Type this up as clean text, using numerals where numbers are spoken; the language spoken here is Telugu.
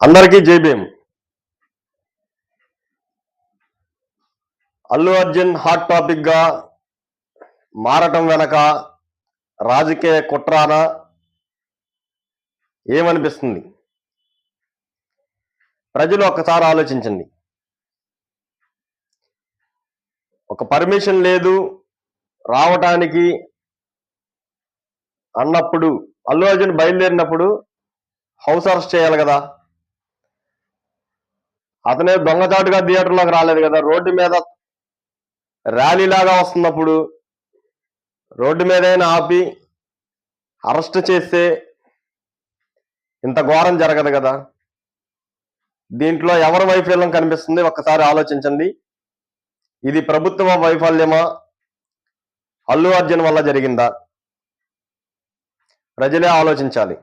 అందరికీ జై భీమ్. అల్లు అర్జున్ హాట్ టాపిక్ గా మారటం వెనక రాజకీయ కుట్రాన ఏమనిపిస్తుంది? ప్రజలు ఒక్కసారి ఆలోచించండి. ఒక పర్మిషన్ లేదు రావటానికి అన్నప్పుడు అల్లు అర్జున్ బయలుదేరినప్పుడు హౌస్ అరెస్ట్ చేయాలి కదా. అతనే దొంగచాటుగా థియేటర్లోకి రాలేదు కదా. రోడ్డు మీద ర్యాలీలాగా వస్తున్నప్పుడు రోడ్డు మీదైనా ఆపి అరెస్ట్ చేస్తే ఇంత ఘోరం జరగదు కదా. దీంట్లో ఎవరి వైఫల్యం కనిపిస్తుంది ఒక్కసారి ఆలోచించండి. ఇది ప్రభుత్వ వైఫల్యమా, అల్లు అర్జున్ వల్ల జరిగిందా? ప్రజలే ఆలోచించాలి.